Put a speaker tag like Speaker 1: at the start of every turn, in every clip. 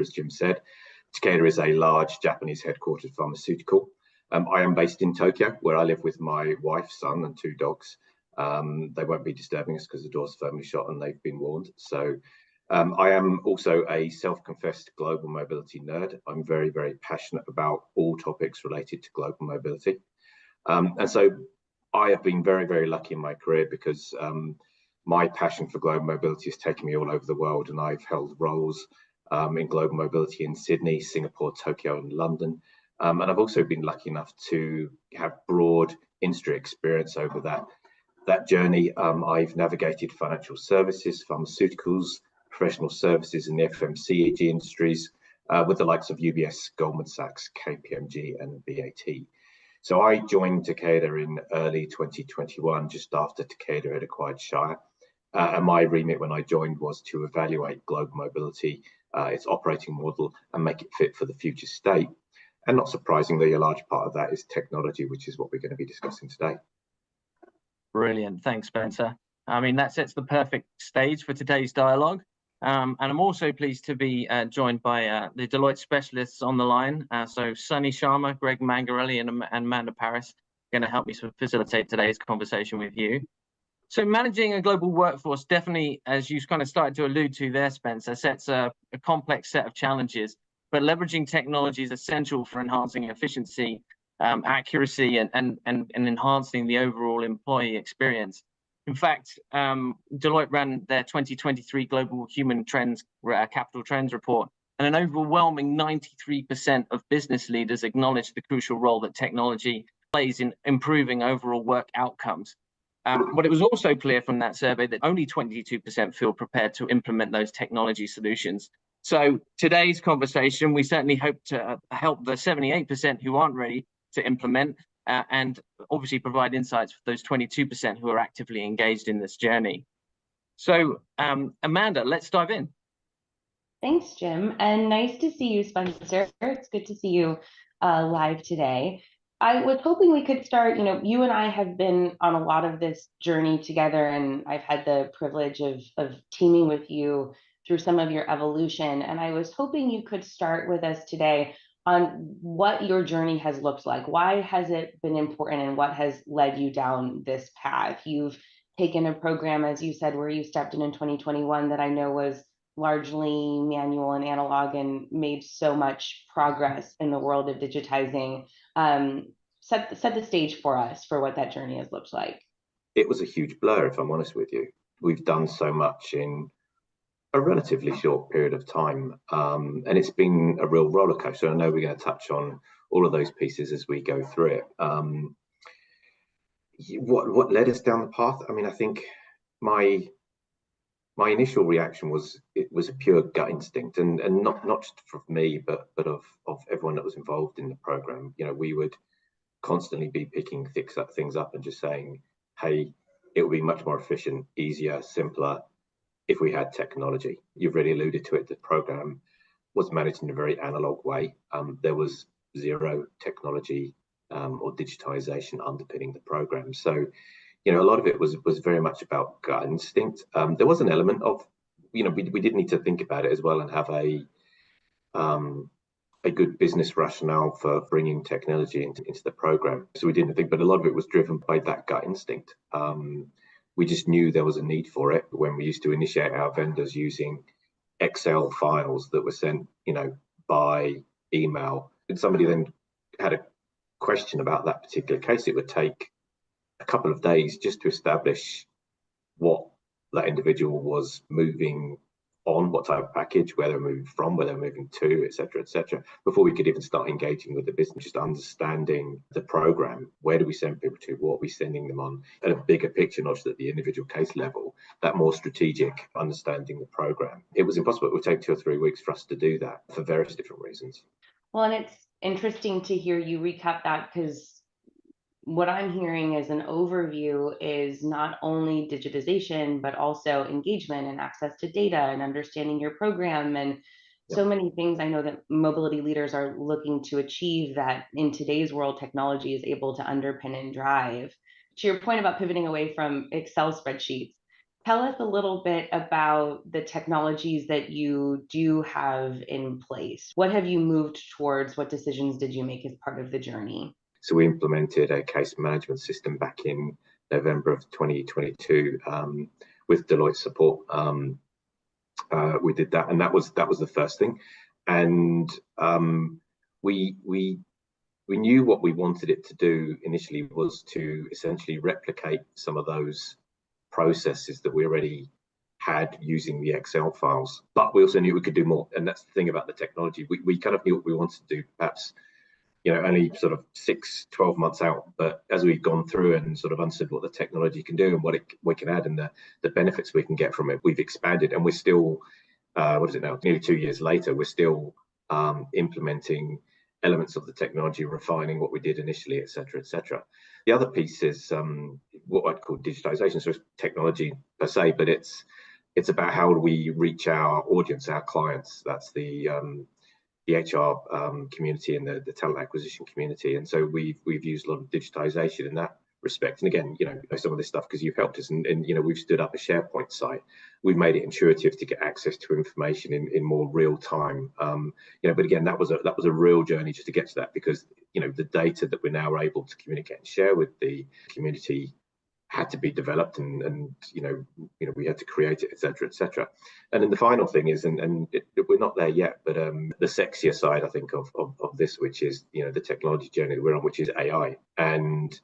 Speaker 1: as Jim said. Takeda is a large Japanese headquartered pharmaceutical. I am based in Tokyo, where I live with my wife, son, and 2 dogs. They won't be disturbing us because the door's firmly shut and they've been warned. So I am also a self-confessed global mobility nerd. I'm very, very passionate about all topics related to global mobility. And so I have been very, very lucky in my career because my passion for global mobility has taken me all over the world, and I've held roles in global mobility in Sydney, Singapore, Tokyo, and London. And I've also been lucky enough to have broad industry experience over that journey. I've navigated financial services, pharmaceuticals, professional services in the FMCG industries with the likes of UBS, Goldman Sachs, KPMG, and BAT. So I joined Takeda in early 2021, just after Takeda had acquired Shire. And my remit when I joined was to evaluate global mobility, its operating model, and make it fit for the future state. And not surprisingly, a large part of that is technology, which is what we're going to be discussing today.
Speaker 2: Brilliant. Thanks, Spencer. I mean, that sets the perfect stage for today's dialogue. And I'm also pleased to be joined by the Deloitte specialists on the line. So Sunny Sharma, Greg Mangarelli, and Amanda Paris are going to help me facilitate today's conversation with you. So managing a global workforce definitely, as you kind of started to allude to there, Spencer, sets a complex set of challenges, but leveraging technology is essential for enhancing efficiency, accuracy, and enhancing the overall employee experience. In fact, Deloitte ran their 2023 Global Human Trends Capital Trends report, and an overwhelming 93% of business leaders acknowledged the crucial role that technology plays in improving overall work outcomes. But it was also clear from that survey that only 22% feel prepared to implement those technology solutions. So today's conversation, we certainly hope to help the 78% who aren't ready to implement and obviously provide insights for those 22% who are actively engaged in this journey. So Amanda, let's dive in.
Speaker 3: Thanks, Jim, and nice to see you, Spencer. It's good to see you live today. I was hoping we could start, you and I have been on a lot of this journey together, and I've had the privilege of teaming with you through some of your evolution. And I was hoping you could start with us today on what your journey has looked like. Why has it been important, and what has led you down this path? You've taken a program, as you said, where you stepped in 2021 that I know was largely manual and analog and made so much progress in the world of digitizing. Set the stage for us for what that journey has looked like.
Speaker 1: It was a huge blur, if I'm honest with you. We've done so much in a relatively short period of time, and it's been a real roller coaster. I know we're going to touch on all of those pieces as we go through it. What led us down the path? I mean, I think my initial reaction was it was a pure gut instinct, and not just for me, but of everyone that was involved in the program. We would constantly be picking things up and just saying, hey, it would be much more efficient, easier, simpler if we had technology. You've really alluded to it. The program was managed in a very analog way. There was zero technology or digitization underpinning the program. So, a lot of it was very much about gut instinct. There was an element of, we did need to think about it as well and have a good business rationale for bringing technology into the program. So we didn't think, but a lot of it was driven by that gut instinct. We just knew there was a need for it when we used to initiate our vendors using Excel files that were sent, by email. And somebody then had a question about that particular case. It would take a couple of days just to establish what that individual was moving on, what type of package, where they're moving from, where they're moving to, et cetera, before we could even start engaging with the business, just understanding the program. Where do we send people to? What are we sending them on? At a bigger picture, not just at the individual case level, that more strategic understanding the program. It was impossible. It would take 2 or 3 weeks for us to do that for various different reasons.
Speaker 3: Well, and it's interesting to hear you recap that, because what I'm hearing as an overview is not only digitization, but also engagement and access to data and understanding your program and so many things I know that mobility leaders are looking to achieve that in today's world, technology is able to underpin and drive. To your point about pivoting away from Excel spreadsheets, tell us a little bit about the technologies that you do have in place. What have you moved towards? What decisions did you make as part of the journey?
Speaker 1: So we implemented a case management system back in November of 2022 with Deloitte support. We did that, and that was the first thing. And we knew what we wanted it to do initially was to essentially replicate some of those processes that we already had using the Excel files. But we also knew we could do more, and that's the thing about the technology. We kind of knew what we wanted to do, perhaps only sort of 6-12 months out, but as we've gone through and sort of understood what the technology can do and what we can add and the benefits we can get from it, we've expanded, and we're still what is it now, nearly 2 years later, we're still implementing elements of the technology, refining what we did initially, etc., etc. The other piece is what I'd call digitization. So it's technology per se, but it's about how do we reach our audience, our clients. That's the HR community and the talent acquisition community. And so we've used a lot of digitization in that respect. And again, some of this stuff because you've helped us, and we've stood up a SharePoint site. We've made it intuitive to get access to information in more real time. But again, that was a real journey just to get to that, because the data that we're now able to communicate and share with the community had to be developed, and we had to create it, etc., etc. And then the final thing is, and we're not there yet, but the sexier side, I think, of this, which is the technology journey that we're on, which is AI. And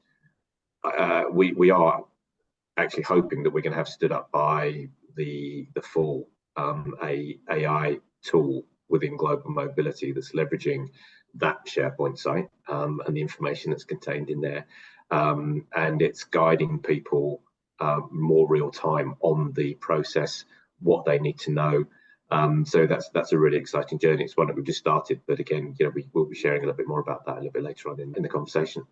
Speaker 1: we are actually hoping that we're going to have stood up by the fall AI tool within global mobility that's leveraging that SharePoint site and the information that's contained in there. And it's guiding people more real time on the process, what they need to know. So that's a really exciting journey. It's one that we've just started, but again, we'll be sharing a little bit more about that a little bit later on in the conversation.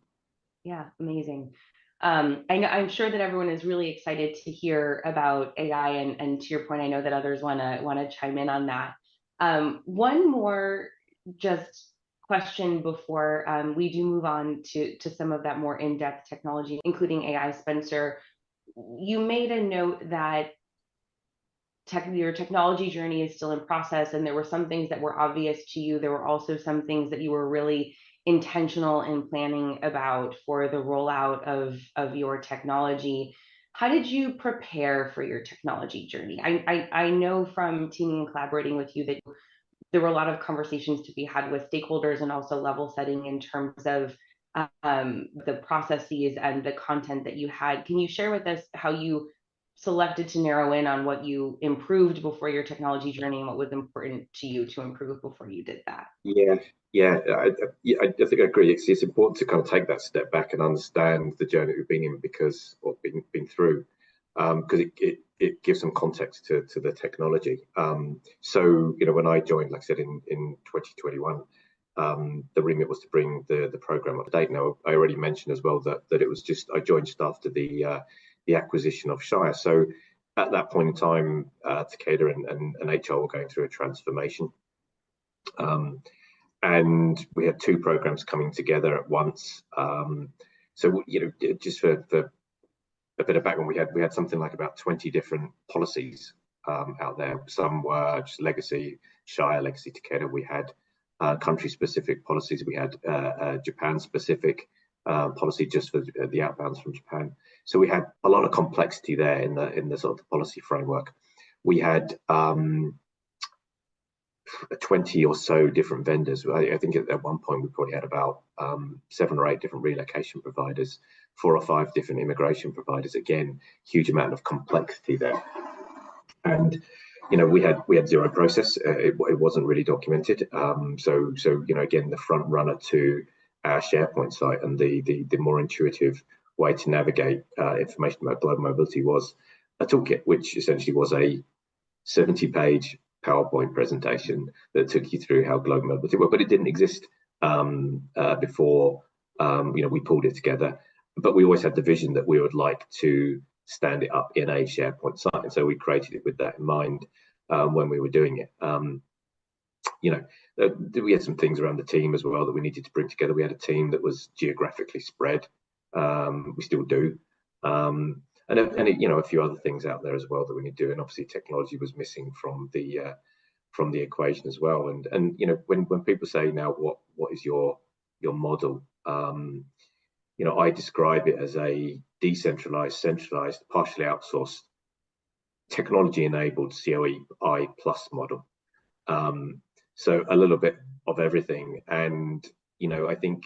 Speaker 3: Yeah, amazing. I'm sure that everyone is really excited to hear about AI, and to your point, I know that others want to chime in on that. One more just question before we do move on to some of that more in-depth technology, including AI. Spencer, you made a note that your technology journey is still in process, and there were some things that were obvious to you. There were also some things that you were really intentional in planning about for the rollout of your technology. How did you prepare for your technology journey? I know from teaming and collaborating with you that there were a lot of conversations to be had with stakeholders, and also level setting in terms of the processes and the content that you had. Can you share with us how you selected to narrow in on what you improved before your technology journey, and what was important to you to improve before you did that?
Speaker 1: Yeah, I think I agree. It's important to kind of take that step back and understand the journey we've been in, or been through, because it gives some context to the technology. So when I joined, like I said, in 2021, the remit was to bring the program up to date. Now, I already mentioned as well that it was I joined just after the acquisition of Shire. So at that point in time, Takeda and HR were going through a transformation. And we had two programs coming together at once. So just for a bit of background, we had something like about 20 different policies out there. Some were just legacy Shire, legacy Takeda. We had country-specific policies. We had Japan-specific policy just for the outbounds from Japan. So we had a lot of complexity there in the sort of policy framework. We had 20 or so different vendors. I think at one point we probably had about 7 or 8 different relocation providers, 4 or 5 different immigration providers. Again, huge amount of complexity there. And we had zero process. It wasn't really documented. So again, the front runner to our SharePoint site and the more intuitive way to navigate information about global mobility was a toolkit, which essentially was a 70-page PowerPoint presentation that took you through how global mobility worked, but it didn't exist before we pulled it together. But we always had the vision that we would like to stand it up in a SharePoint site, and so we created it with that in mind when we were doing it. We had some things around the team as well that we needed to bring together. We had a team that was geographically spread. We still do. a few other things out there as well that we need to do. And obviously technology was missing from the equation as well. And when people say now what is your model, I describe it as a decentralized, centralized, partially outsourced, technology-enabled COEI plus model. So a little bit of everything. And I think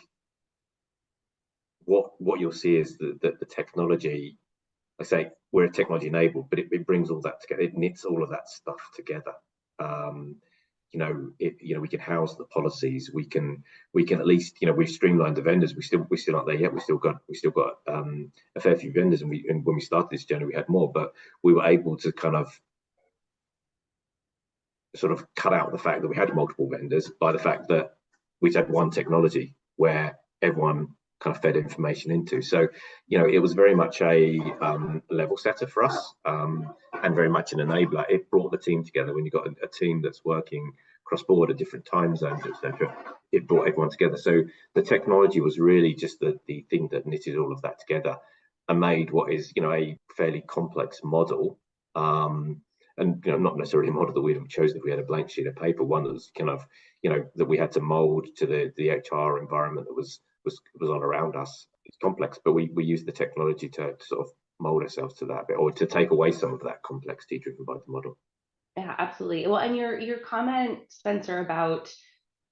Speaker 1: what you'll see is that the technology, I say we're technology-enabled, but it brings all that together. It knits all of that stuff together. We can house the policies. We can at least, we've streamlined the vendors. We still aren't there yet. We still got a fair few vendors, and when we started this journey, we had more, but we were able to kind of sort of cut out the fact that we had multiple vendors by the fact that we had one technology where everyone kind of fed information into. So, it was very much a level setter for us, and very much an enabler. It brought the team together. When you've got a team that's working cross-border, different time zones, etc., it brought everyone together. So the technology was really just the thing that knitted all of that together and made what is, a fairly complex model, and not necessarily a model that we'd have chosen if we had a blank sheet of paper, one that was kind of, that we had to mold to the HR environment that was on around us. It's complex, but we use the technology to sort of mold ourselves to that bit, or to take away some of that complexity driven by the model.
Speaker 3: Yeah, absolutely. Well, and your comment, Spencer, about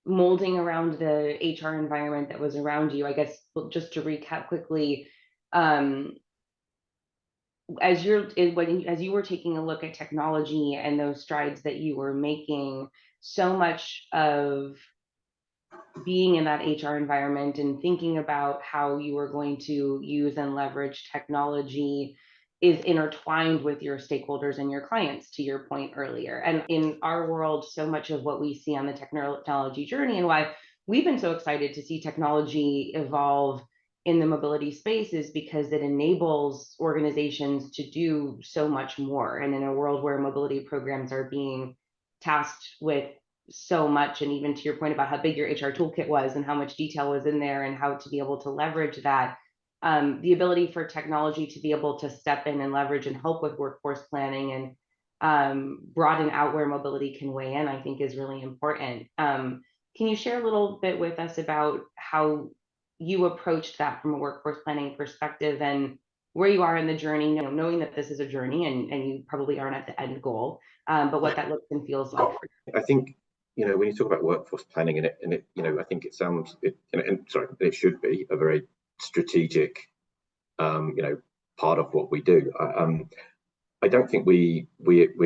Speaker 3: molding around the HR environment that was around you, I guess, just to recap quickly, as you were taking a look at technology and those strides that you were making, so much of being in that HR environment and thinking about how you are going to use and leverage technology is intertwined with your stakeholders and your clients, to your point earlier. And in our world, so much of what we see on the technology journey, and why we've been so excited to see technology evolve in the mobility space, is because it enables organizations to do so much more. And in a world where mobility programs are being tasked with so much, and even to your point about how big your HR toolkit was and how much detail was in there and how to be able to leverage that, the ability for technology to be able to step in and leverage and help with workforce planning and broaden out where mobility can weigh in, I think is really important. Can you share a little bit with us about how you approached that from a workforce planning perspective and where you are in the journey, knowing that this is a journey and you probably aren't at the end goal, but what that looks and feels like for you?
Speaker 1: I think, when you talk about workforce planning, and it I think it sounds, it should be a very strategic, part of what we do. I don't think we're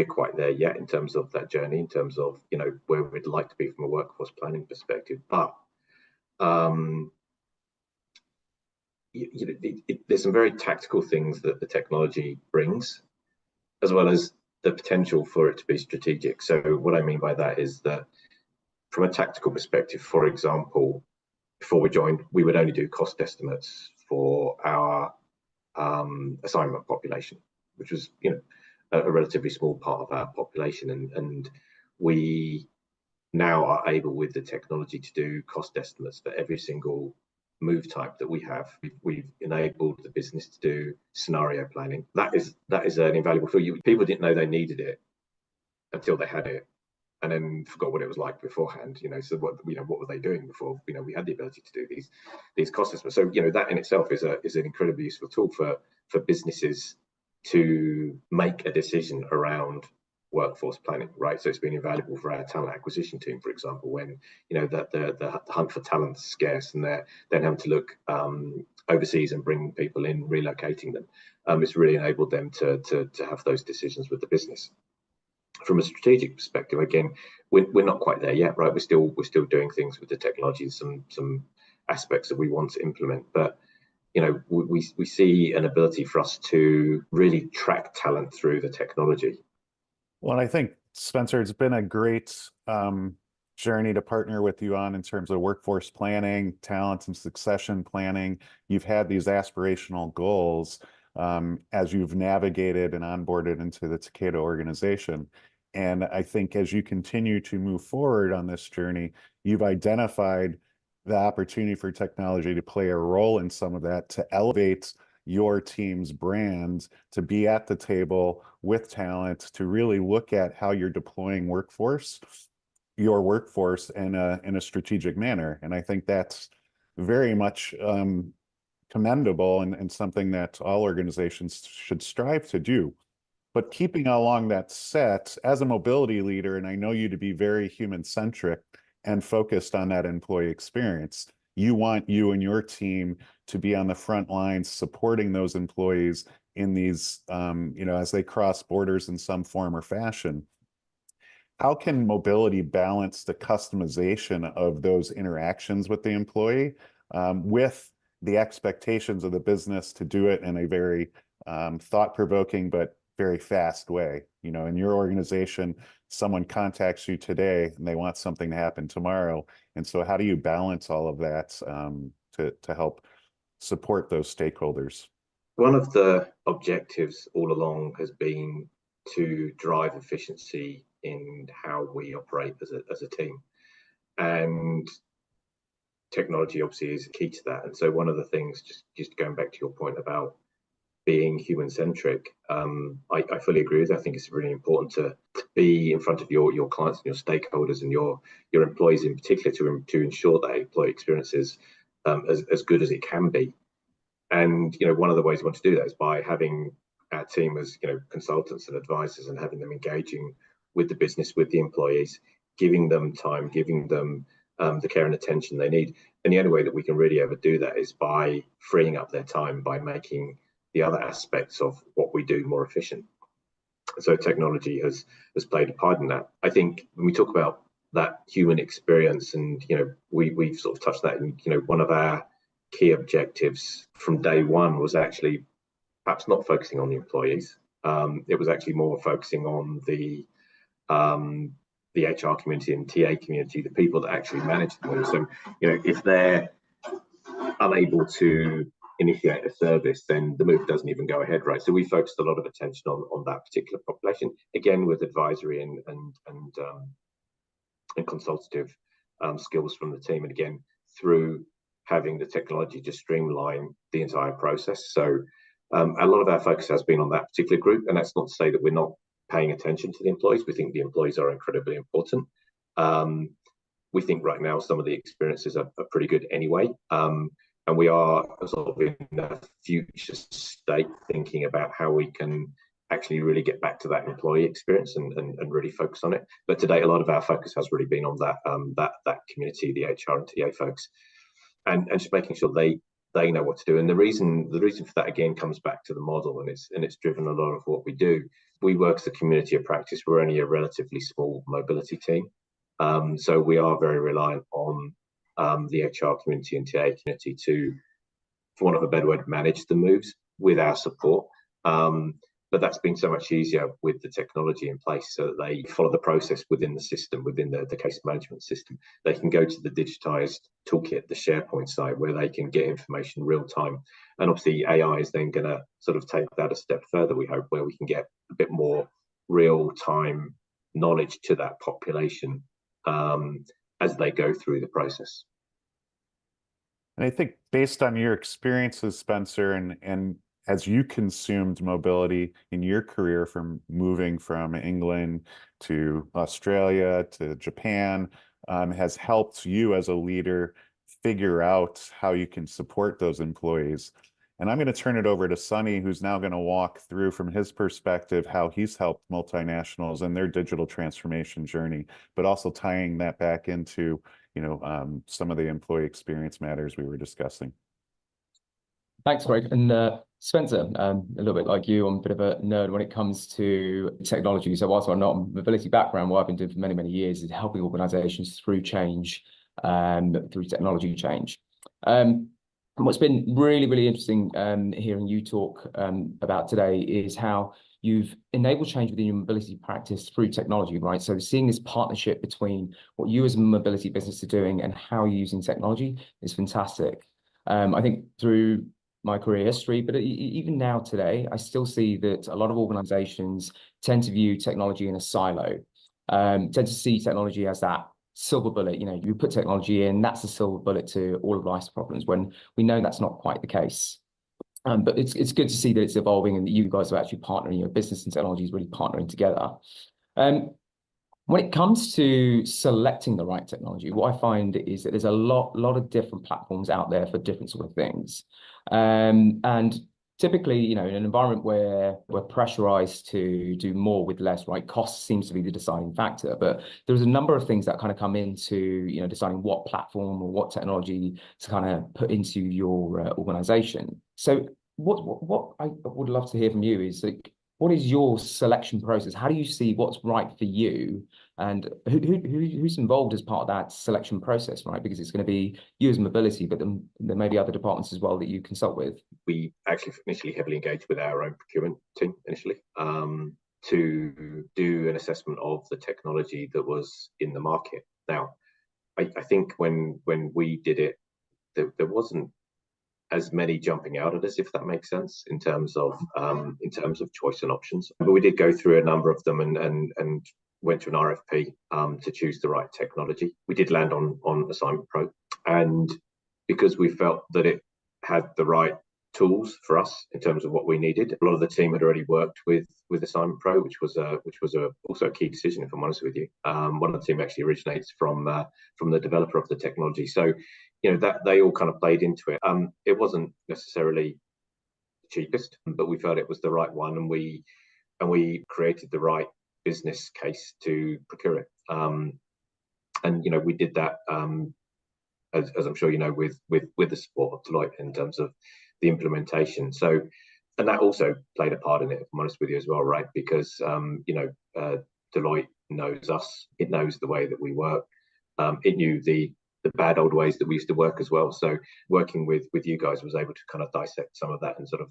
Speaker 1: quite there yet in terms of that journey, in terms of where we'd like to be from a workforce planning perspective. But there's some very tactical things that the technology brings, as well as the potential for it to be strategic. So what I mean by that is that from a tactical perspective, for example, before we joined, we would only do cost estimates for our assignment population, which was a relatively small part of our population, and we now are able, with the technology, to do cost estimates for every single move type that we have. We've enabled the business to do scenario planning. That is an invaluable tool. People didn't know they needed it until they had it, and then forgot what it was like beforehand. So what were they doing before we had the ability to do these cost estimates? So that in itself is an incredibly useful tool for businesses to make a decision around workforce planning, right? So it's been invaluable for our talent acquisition team, for example, when that the hunt for talent is scarce and they're then having to look overseas and bring people in, relocating them. It's really enabled them to have those decisions with the business. From a strategic perspective, again, we're not quite there yet, right? We're still doing things with the technology, some aspects that we want to implement, but we see an ability for us to really track talent through the technology.
Speaker 4: Well, I think, Spencer, it's been a great journey to partner with you on in terms of workforce planning, talent and succession planning. You've had these aspirational goals as you've navigated and onboarded into the Takeda organization. And I think as you continue to move forward on this journey, you've identified the opportunity for technology to play a role in some of that, to elevate your team's brand, to be at the table with talent, to really look at how you're deploying your workforce in a strategic manner. And I think that's very much commendable and something that all organizations should strive to do. But keeping along that set, as a mobility leader, and I know you to be very human-centric and focused on that employee experience, you want you and your team to be on the front lines supporting those employees in these, as they cross borders in some form or fashion. How can mobility balance the customization of those interactions with the employee with the expectations of the business to do it in a very thought-provoking but very fast way? In your organization, someone contacts you today and they want something to happen tomorrow. And so how do you balance all of that to help support those stakeholders?
Speaker 1: One of the objectives all along has been to drive efficiency in how we operate as a team. And technology obviously is key to that. And so one of the things, just going back to your point about being human-centric, I fully agree with that. I think it's really important to be in front of your clients and your stakeholders and your employees in particular to ensure that employee experience is as good as it can be. And one of the ways we want to do that is by having our team as consultants and advisors and having them engaging with the business, with the employees, giving them time, giving them the care and attention they need. And the only way that we can really ever do that is by freeing up their time, by making the other aspects of what we do more efficient. So technology has played a part in that. I think when we talk about that human experience, and we've sort of touched that, and one of our key objectives from day one was actually perhaps not focusing on the employees. It was actually more focusing on the HR community and TA community, the people that actually manage the move. So, if they're unable to initiate a service, then the move doesn't even go ahead, right? So we focused a lot of attention on that particular population, again with advisory and consultative skills from the team, and again through having the technology to streamline the entire process. So a lot of our focus has been on that particular group, and that's not to say that we're not paying attention to the employees. We think the employees are incredibly important. We think right now some of the experiences are pretty good anyway. And we are sort of in a future state thinking about how we can actually really get back to that employee experience and really focus on it. But today, a lot of our focus has really been on that community, the HR and TA folks, and just making sure they know what to do. And the reason for that again comes back to the model, and it's driven a lot of what we do. We work as a community of practice. We're only a relatively small mobility team, so we are very reliant on the HR community and TA community to, for want of a better word, manage the moves with our support. But that's been so much easier with the technology in place, so that they follow the process within the system, within the case management system. They can go to the digitized toolkit, the SharePoint site, where they can get information real time. And obviously AI is then going to sort of take that a step further, we hope, where we can get a bit more real time knowledge to that population as they go through the process.
Speaker 4: And I think based on your experiences, Spencer, and as you consumed mobility in your career, from moving from England to Australia to Japan, has helped you as a leader figure out how you can support those employees. And I'm going to turn it over to Sunny, who's now going to walk through from his perspective how he's helped multinationals in their digital transformation journey, but also tying that back into some of the employee experience matters we were discussing.
Speaker 5: Thanks, Greg. And Spencer, a little bit like you, I'm a bit of a nerd when it comes to technology. So whilst I'm not a mobility background, what I've been doing for many, many years is helping organizations through change, through technology change. And what's been really, really interesting hearing you talk about today is how you've enabled change within your mobility practice through technology, right? So seeing this partnership between what you as a mobility business are doing and how you're using technology is fantastic. I think through my career history, but even now today, I still see that a lot of organizations tend to view technology in a silo, tend to see technology as that silver bullet. You put technology in, that's the silver bullet to all of life's problems, when we know that's not quite the case. But it's good to see that it's evolving and that you guys are actually partnering, business and technology is really partnering together. When it comes to selecting the right technology, what I find is that there's a lot of different platforms out there for different sort of things. And typically, in an environment where we're pressurized to do more with less, right? Cost seems to be the deciding factor, but there's a number of things that kind of come into, deciding what platform or what technology to kind of put into your organization. So what I would love to hear from you is, like, what is your selection process? How do you see what's right for you, and who's involved as part of that selection process, right? Because it's going to be you as mobility, but then there may be other departments as well that you consult with.
Speaker 1: We actually initially heavily engaged with our own procurement team initially to do an assessment of the technology that was in the market. Now, I think when we did it, there wasn't as many jumping out at us, if that makes sense, in terms of choice and options. But we did go through a number of them and went to an RFP to choose the right technology. We did land on Assignment Pro, and because we felt that it had the right tools for us in terms of what we needed. A lot of the team had already worked with Assignment Pro, which was also a key decision, if I'm honest with you. One of the team actually originates from the developer of the technology, so that they all kind of played into it. It wasn't necessarily the cheapest, but we felt it was the right one, and we created the right business case to procure it. And we did that as I'm sure you know, with the support of Deloitte in terms of the implementation. So, and that also played a part in it, if I'm honest with you as well, right? Because Deloitte knows us, it knows the way that we work, it knew the bad old ways that we used to work as well. So working with you guys was able to kind of dissect some of that and sort of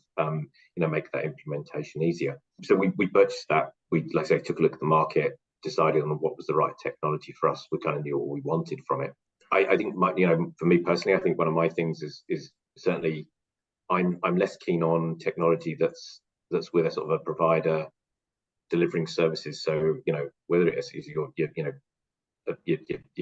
Speaker 1: make that implementation easier. So we purchased that. We, like I say, took a look at the market, decided on what was the right technology for us. We kind of knew what we wanted from it. I think for me personally, I think one of my things is certainly I'm less keen on technology that's with a sort of a provider delivering services. So whether it's your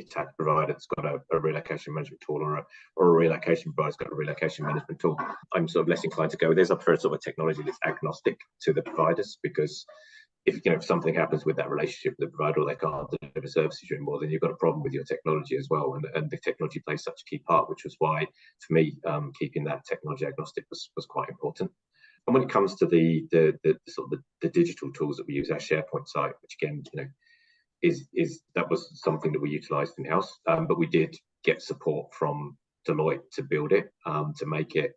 Speaker 1: tax provider that's got a relocation management tool, or a relocation provider's got a relocation management tool, I'm sort of less inclined to go with this. I prefer a sort of a technology that's agnostic to the providers, because if something happens with that relationship with the provider, or they can't deliver services anymore, then you've got a problem with your technology as well. And the technology plays such a key part, which was why, for me, keeping that technology agnostic was quite important. And when it comes to the sort of the digital tools that we use, our SharePoint site, which again, that was something that we utilized in house, but we did get support from Deloitte to build it, to make it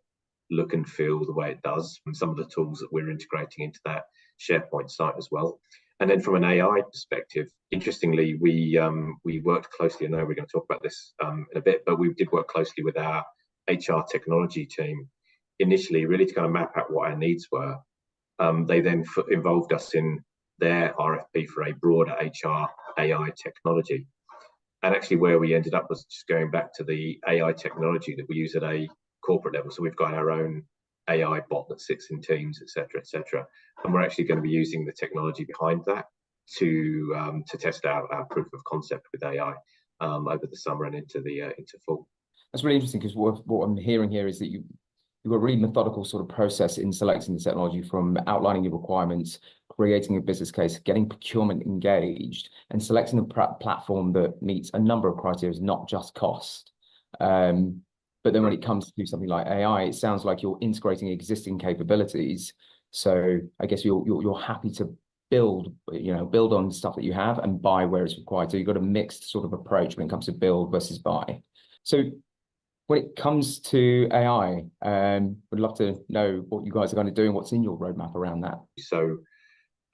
Speaker 1: look and feel the way it does, and some of the tools that we're integrating into that SharePoint site as well. And then from an AI perspective, interestingly, we worked closely. I know we're going to talk about this in a bit, but we did work closely with our HR technology team initially, really to kind of map out what our needs were. They then involved us in their RFP for a broader HR AI technology. And actually where we ended up was just going back to the AI technology that we use at a corporate level. So we've got our own AI bot that sits in Teams, et cetera, and we're actually going to be using the technology behind that to test out our proof of concept with AI over the summer and into fall.
Speaker 5: That's really interesting, because what I'm hearing here is that you've got a really methodical sort of process in selecting the technology, from outlining your requirements, creating a business case, getting procurement engaged, and selecting a platform that meets a number of criteria, not just cost. But then when it comes to something like AI, it sounds like you're integrating existing capabilities. So I guess you're happy to build on stuff that you have and buy where it's required. So you've got a mixed sort of approach when it comes to build versus buy. So when it comes to AI, would love to know what you guys are going to do and what's in your roadmap around that.
Speaker 1: So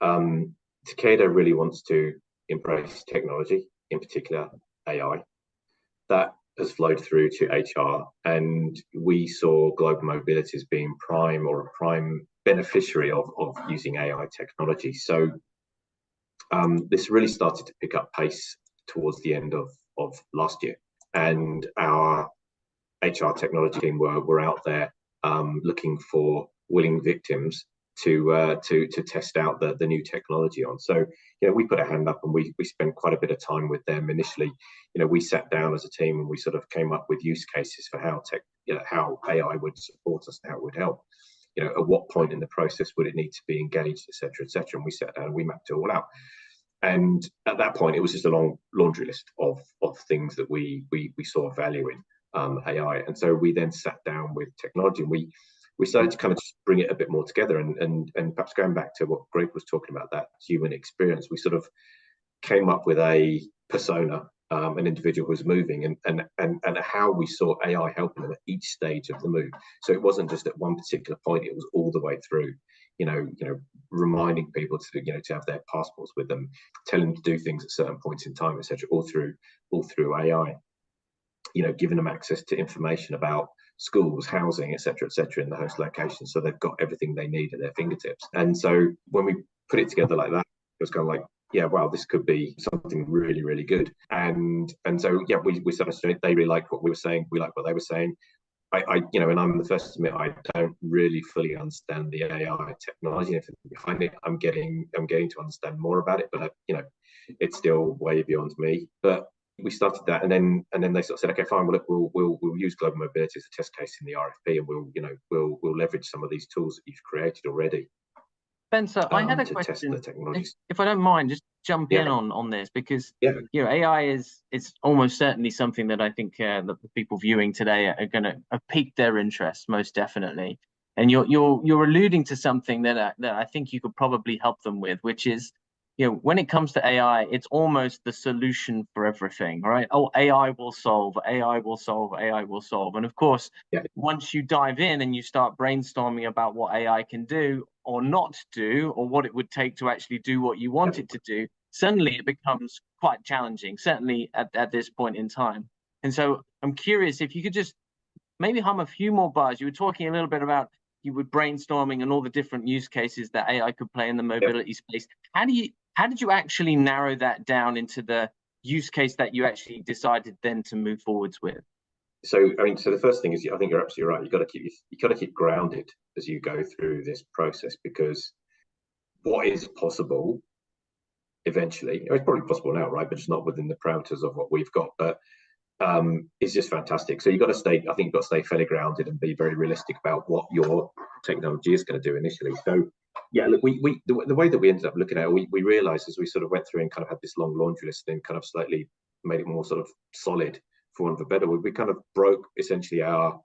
Speaker 1: Takeda really wants to embrace technology, in particular AI. That has flowed through to HR, and we saw global mobility as being a prime beneficiary of using AI technology. So this really started to pick up pace towards the end of last year, and our HR technology team were out there looking for willing victims to test out the new technology on. So we put a hand up, and we spent quite a bit of time with them initially. We sat down as a team, and we sort of came up with use cases for how AI would support us and how it would help. at what point in the process would it need to be engaged, etc., etc. And we sat down and we mapped it all out. And at that point, it was just a long laundry list of things that we saw value in AI. And so we then sat down with technology, and we started to kind of just bring it a bit more together. And perhaps going back to what Greg was talking about, that human experience, we sort of came up with a persona, an individual who was moving, and how we saw AI helping them at each stage of the move. So it wasn't just at one particular point; it was all the way through. Reminding people to have their passports with them, telling them to do things at certain points in time, etc. All through AI. Giving them access to information about schools, housing, etc., in the host location, so they've got everything they need at their fingertips. And so when we put it together like that, it was kind of like, yeah, wow, this could be something really, really good. And so yeah, we sort of, they really liked what we were saying, we liked what they were saying. And I'm the first to admit I don't really fully understand the AI technology and everything behind it. I'm getting to understand more about it, but it's still way beyond me. But we started that, and then they sort of said, okay, fine, well, look, we'll use global mobility as a test case in the RFP, and we'll leverage some of these tools that you've created already.
Speaker 2: Spencer, I had a question. If I don't mind, just jump in on this, because AI is almost certainly something that I think that the people viewing today are going to have piqued their interest, most definitely. And you're alluding to something that I think you could probably help them with, which is, when it comes to AI, it's almost the solution for everything, right? Oh, AI will solve, AI will solve, AI will solve. And of course, once you dive in and you start brainstorming about what AI can do or not do, or what it would take to actually do what you want it to do, suddenly it becomes quite challenging, certainly at this point in time. And so I'm curious if you could just maybe hum a few more bars. You were talking a little bit about you were brainstorming and all the different use cases that AI could play in the mobility space. How did you actually narrow that down into the use case that you actually decided then to move forwards with?
Speaker 1: So the first thing is, I think you're absolutely right. You got to keep grounded as you go through this process, because what is possible eventually, it's probably possible now, right? But it's not within the parameters of what we've got. But it's just fantastic. So you've got to stay fairly grounded and be very realistic about what your technology is going to do initially. So yeah, look, the way that we ended up looking at it, we realized as we sort of went through and kind of had this long laundry list and kind of slightly made it more sort of solid, for want of a better word, we kind of broke essentially our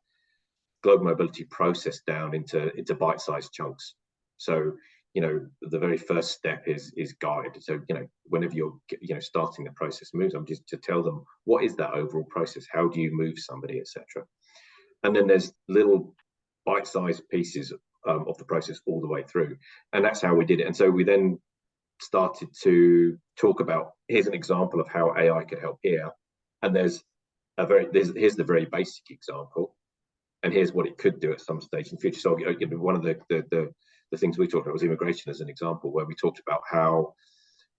Speaker 1: global mobility process down into bite-sized chunks. So the very first step is guide. So whenever you're starting the process moves, I'm just to tell them what is that overall process, how do you move somebody, etc. And then there's little bite-sized pieces of the process all the way through, and that's how we did it. And so we then started to talk about, here's an example of how AI could help here, and here's the very basic example, and here's what it could do at some stage in the future. So one of the things we talked about was immigration as an example, where we talked about how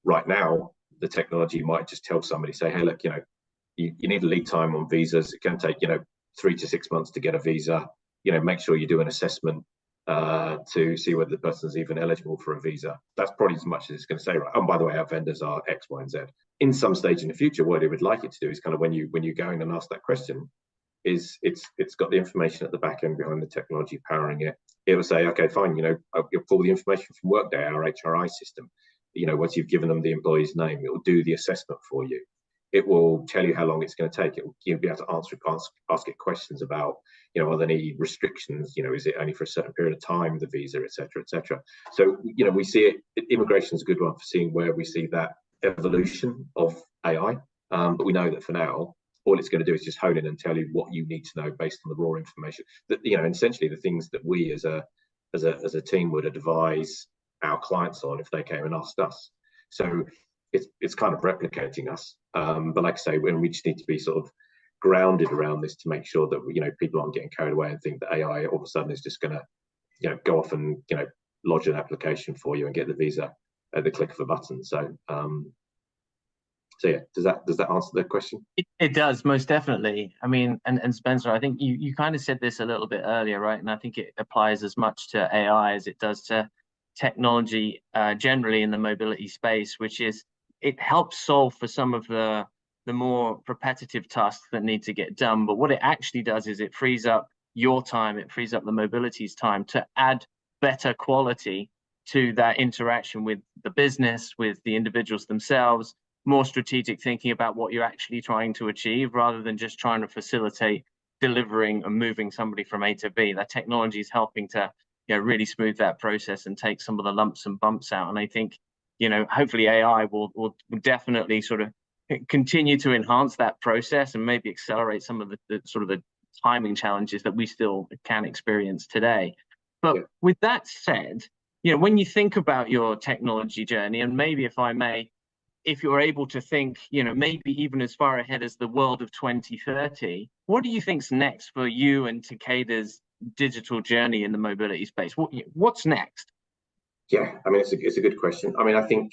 Speaker 1: right now the technology might just tell somebody, say, hey, look, you need a lead time on visas. It can take 3 to 6 months to get a visa. Make sure you do an assessment to see whether the person's even eligible for a visa. That's probably as much as it's going to say, right? And by the way, our vendors are X, Y, and Z. In some stage in the future, what it would like it to do is kind of when you go in and ask that question, is it's got the information at the back end behind the technology powering it. It will say, okay, fine, you'll pull the information from Workday, our HRI system. Once you've given them the employee's name, it will do the assessment for you. It will tell you how long it's going to take. You'll be able to ask it questions about, are there any restrictions? Is it only for a certain period of time, the visa, et cetera, et cetera. So, we see it. Immigration is a good one for seeing where we see that evolution of AI. But we know that for now, all it's going to do is just hone in and tell you what you need to know based on the raw information. That and essentially the things that we as a team would advise our clients on if they came and asked us. So it's kind of replicating us. But like I say, we just need to be sort of grounded around this to make sure that people aren't getting carried away and think that AI all of a sudden is just going to go off and lodge an application for you and get the visa at the click of a button. So yeah, does that answer the question?
Speaker 2: It does, most definitely. I mean, and Spencer, I think you kind of said this a little bit earlier, right? And I think it applies as much to AI as it does to technology generally in the mobility space, which is it helps solve for some of the more repetitive tasks that need to get done. But what it actually does is it frees up your time, it frees up the mobility's time to add better quality to that interaction with the business, with the individuals themselves, more strategic thinking about what you're actually trying to achieve rather than just trying to facilitate delivering and moving somebody from A to B. That technology is helping to really smooth that process and take some of the lumps and bumps out. And I think, hopefully AI will definitely sort of continue to enhance that process and maybe accelerate some of the sort of the timing challenges that we still can experience today. But with that said, when you think about your technology journey, and maybe if I may, if you're able to think, maybe even as far ahead as the world of 2030, what do you think's next for you and Takeda's digital journey in the mobility space? What's next?
Speaker 1: Yeah, I mean, it's a good question. I mean, I think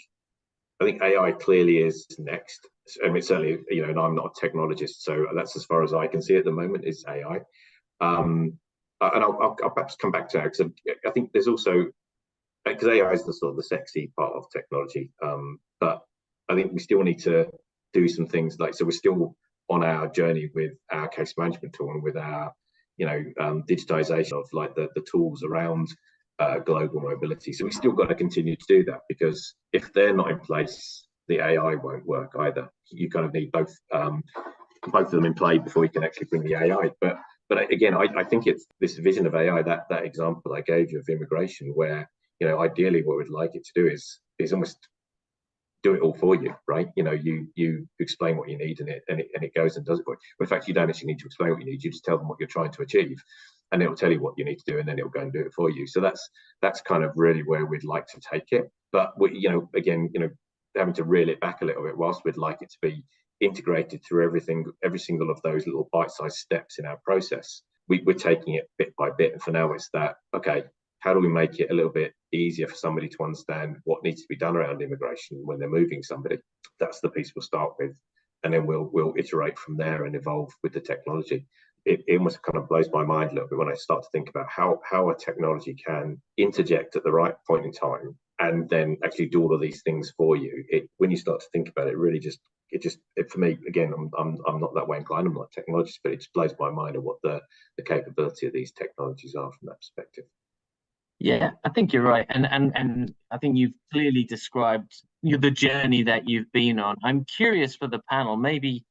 Speaker 1: AI clearly is next. I mean, certainly, and I'm not a technologist, so that's as far as I can see at the moment is AI. And I'll perhaps come back to that because I think there's also, because AI is the sort of the sexy part of technology, but I think we still need to do some things so we're still on our journey with our case management tool and with our, digitization of the tools around global mobility. So we still got to continue to do that, because if they're not in place, the AI won't work either. You kind of need both of them in play before you can actually bring the AI. But again, I think it's this vision of AI, that example I gave you of immigration, where ideally what we'd like it to do is almost do it all for you, right? You explain what you need and it goes and does it for you. But in fact, you don't actually need to explain what you need. You just tell them what you're trying to achieve, and it'll tell you what you need to do, and then it'll go and do it for you. So that's kind of really where we'd like to take it. But again, having to reel it back a little bit, whilst we'd like it to be integrated through every single of those little bite-sized steps in our process, we're taking it bit by bit. And for now, it's that, okay, how do we make it a little bit easier for somebody to understand what needs to be done around immigration when they're moving somebody? That's the piece we'll start with, and then we'll iterate from there and evolve with the technology. It almost kind of blows my mind a little bit when I start to think about how a technology can interject at the right point in time and then actually do all of these things for you. When you start to think about it, really for me, again, I'm not that way inclined. I'm not a technologist, but it just blows my mind of what the capability of these technologies are from that perspective.
Speaker 2: Yeah, I think you're right, and I think you've clearly described the journey that you've been on. I'm curious for the panel, maybe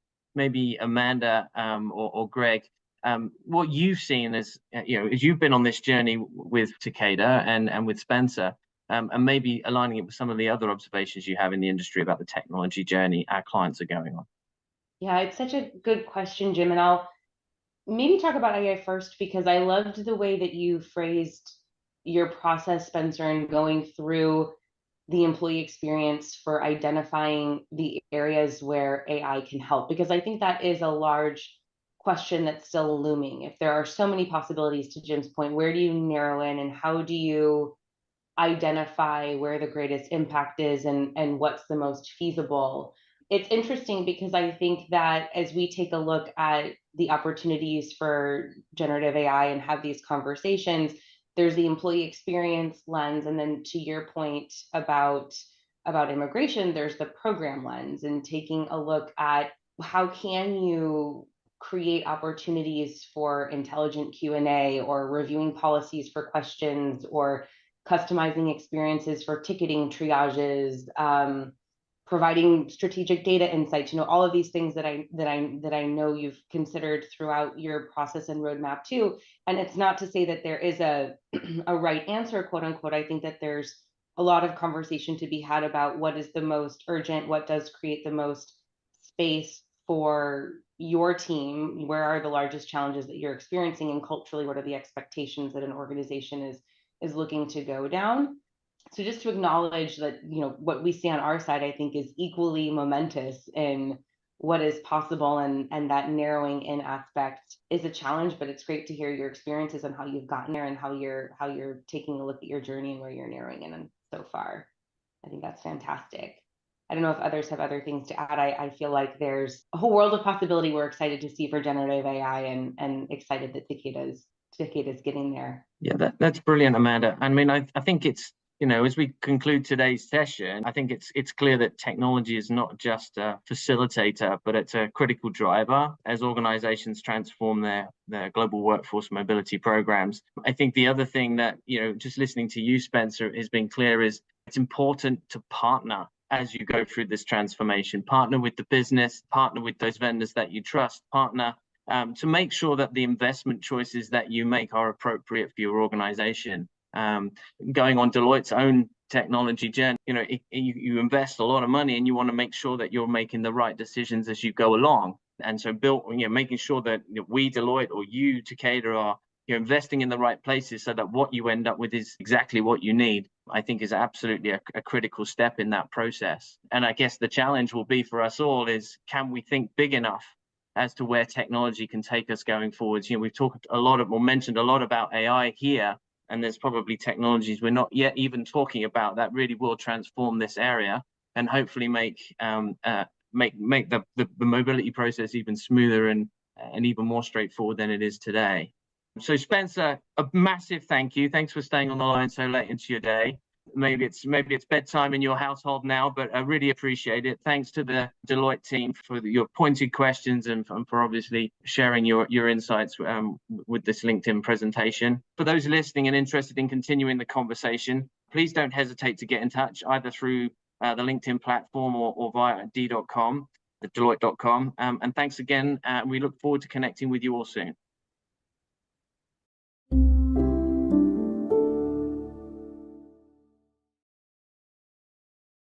Speaker 2: Amanda or Greg, what you've seen as as you've been on this journey with Takeda and with Spencer, and maybe aligning it with some of the other observations you have in the industry about the technology journey our clients are going on.
Speaker 3: Yeah, it's such a good question, Jim, and I'll maybe talk about AI first, because I loved the way that you phrased your process, Spencer, and going through the employee experience for identifying the areas where AI can help, because I think that is a large question that's still looming. If there are so many possibilities, to Jim's point, where do you narrow in, and how do you identify where the greatest impact is, and what's the most feasible? It's interesting because I think that as we take a look at the opportunities for generative AI and have these conversations, there's the employee experience lens, and then to your point about immigration, there's the program lens, and taking a look at how can you create opportunities for intelligent Q&A, or reviewing policies for questions, or customizing experiences for ticketing triages, providing strategic data insights, all of these things that I know you've considered throughout your process and roadmap too. And it's not to say that there is a right answer, quote unquote. I think that there's a lot of conversation to be had about what is the most urgent, what does create the most space for your team, where are the largest challenges that you're experiencing, and culturally, what are the expectations that an organization is looking to go down. So just to acknowledge that, what we see on our side, I think, is equally momentous in what is possible, and that narrowing in aspect is a challenge, but it's great to hear your experiences and how you've gotten there, and how you're taking a look at your journey and where you're narrowing in so far. I think that's fantastic. I don't know if others have other things to add. I feel like there's a whole world of possibility we're excited to see for generative AI, and excited that Takeda's getting there.
Speaker 2: Yeah, that's brilliant, Amanda. I mean, I think it's as we conclude today's session, I think it's clear that technology is not just a facilitator, but it's a critical driver as organizations transform their global workforce mobility programs. I think the other thing that, just listening to you, Spencer, has been clear is it's important to partner as you go through this transformation. Partner with the business, partner with those vendors that you trust, partner to make sure that the investment choices that you make are appropriate for your organization. Going on Deloitte's own technology journey, you invest a lot of money and you want to make sure that you're making the right decisions as you go along. And so making sure that we, Deloitte, or you, Takeda, are investing in the right places so that what you end up with is exactly what you need, I think is absolutely a critical step in that process. And I guess the challenge will be for us all is, can we think big enough as to where technology can take us going forwards? We've talked mentioned a lot about AI here, and there's probably technologies we're not yet even talking about that really will transform this area and hopefully make the mobility process even smoother and even more straightforward than it is today. So Spencer, a massive thank you. Thanks for staying on the line so late into your day. Maybe it's bedtime in your household now, but I really appreciate it. Thanks to the Deloitte team for your pointed questions and for obviously sharing your insights with this LinkedIn presentation. For those listening and interested in continuing the conversation, please don't hesitate to get in touch either through the LinkedIn platform or via Deloitte.com. And thanks again. We look forward to connecting with you all soon.